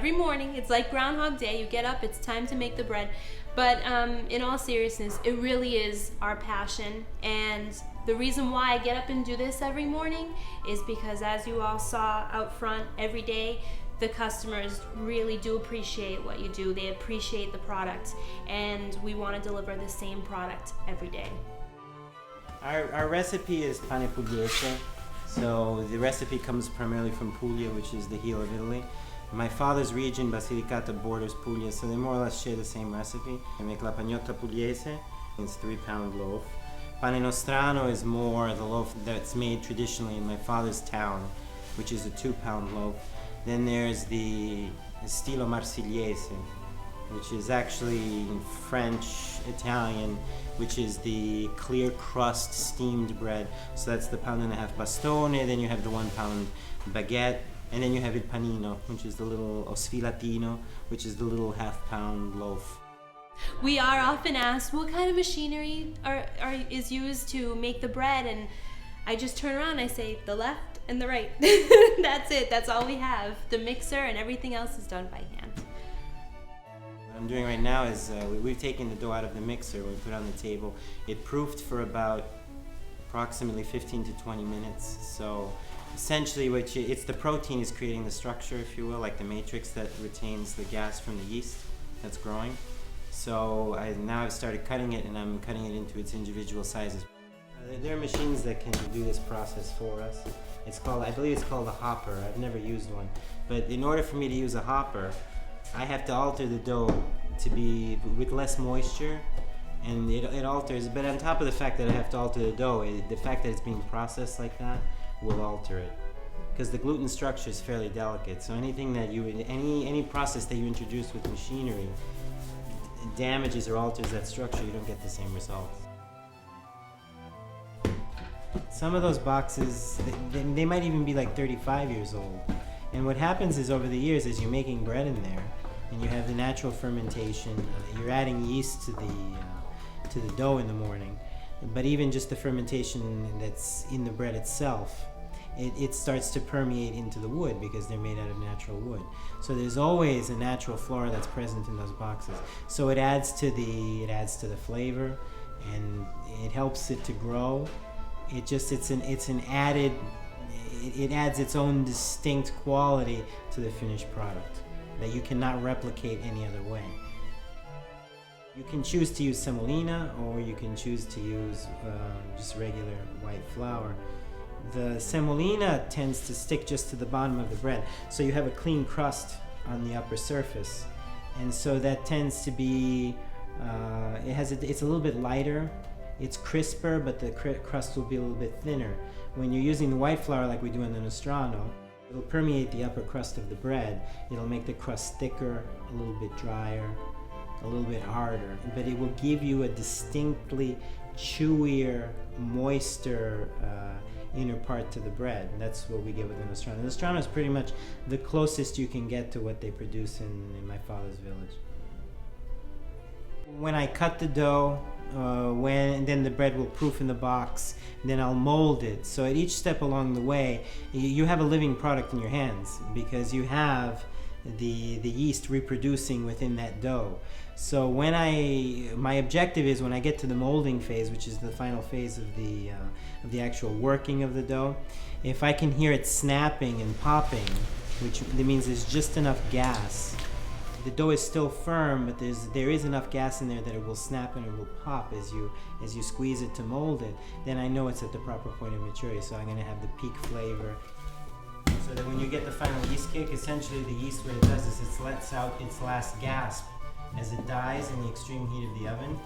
every morning. It's like Groundhog Day. You get up, it's time to make the bread. But in all seriousness, it really is our passion. And the reason why I get up and do this every morning is because, as you all saw out front every day, the customers really do appreciate what you do. They appreciate the product, and we want to deliver the same product every day. Our recipe is pane pugliese, so the recipe comes primarily from Puglia, which is the heel of Italy. My father's region, Basilicata, borders Puglia, so they more or less share the same recipe. I make la pagnotta pugliese, it's 3-pound loaf. Pane nostrano is more the loaf that's made traditionally in my father's town, which is a 2-pound loaf. Then there's the stilo marsigliese, which is actually in French, Italian, which is the clear crust steamed bread. So that's the 1.5-pound bastone, then you have the 1-pound baguette, and then you have il panino, which is the little, o sfilatino, which is the little 1/2-pound loaf. We are often asked what kind of machinery is used to make the bread, and I just turn around and I say the left and the right. That's it, that's all we have. The mixer and everything else is done by hand. What I'm doing right now is we've taken the dough out of the mixer, we put it on the table. It proofed for about approximately 15 to 20 minutes. So essentially it's the protein is creating the structure, if you will, like the matrix that retains the gas from the yeast that's growing. So now I've started cutting it, and I'm cutting it into its individual sizes. There are machines that can do this process for us. I believe it's called a hopper. I've never used one. But in order for me to use a hopper, I have to alter the dough to be with less moisture, and it alters. But on top of the fact that I have to alter the dough, the fact that it's being processed like that will alter it, because the gluten structure is fairly delicate. So anything that any process that you introduce with machinery damages or alters that structure, you don't get the same results. Some of those boxes, they might even be like 35 years old. And what happens is, over the years, as you're making bread in there, and you have the natural fermentation, you're adding yeast to the dough in the morning. But even just the fermentation that's in the bread itself, it starts to permeate into the wood, because they're made out of natural wood. So there's always a natural flora that's present in those boxes. So it adds to the flavor, and it helps it to grow. It adds its own distinct quality to the finished product that you cannot replicate any other way. You can choose to use semolina, or you can choose to use just regular white flour. The semolina tends to stick just to the bottom of the bread, so you have a clean crust on the upper surface, and so that tends to be it's a little bit lighter. It's crisper, but the crust will be a little bit thinner. When you're using the white flour like we do in the nostrano, it'll permeate the upper crust of the bread. It'll make the crust thicker, a little bit drier, a little bit harder, but it will give you a distinctly chewier, moister inner part to the bread. And that's what we get with the nostrano. The nostrano is pretty much the closest you can get to what they produce in my father's village. When I cut the dough, then the bread will proof in the box, then I'll mold it. So at each step along the way, you have a living product in your hands, because you have the yeast reproducing within that dough. So my objective is, when I get to the molding phase, which is the final phase of the actual working of the dough, if I can hear it snapping and popping, which means there's just enough gas. The dough is still firm, but there is enough gas in there that it will snap and it will pop as you squeeze it to mold it. Then I know it's at the proper point of maturity, so I'm going to have the peak flavor. So that when you get the final yeast kick, essentially the yeast, what it does is it lets out its last gasp as it dies in the extreme heat of the oven.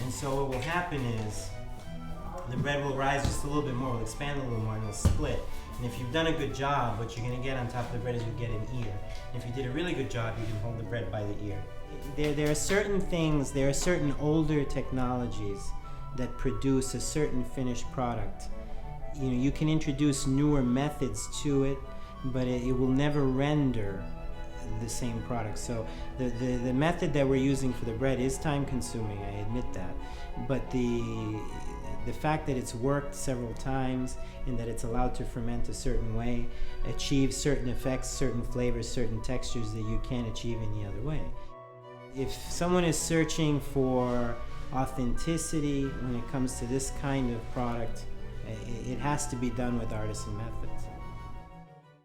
And so what will happen is the bread will rise just a little bit more, will expand a little more, and it'll split. And if you've done a good job, what you're going to get on top of the bread is you get an ear. And if you did a really good job, you can hold the bread by the ear. There are certain things, there are certain older technologies that produce a certain finished product. You can introduce newer methods to it, but it will never render the same product. So the method that we're using for the bread is time consuming, I admit that. But the The fact that it's worked several times and that it's allowed to ferment a certain way achieves certain effects, certain flavors, certain textures that you can't achieve any other way. If someone is searching for authenticity when it comes to this kind of product, it has to be done with artisan methods.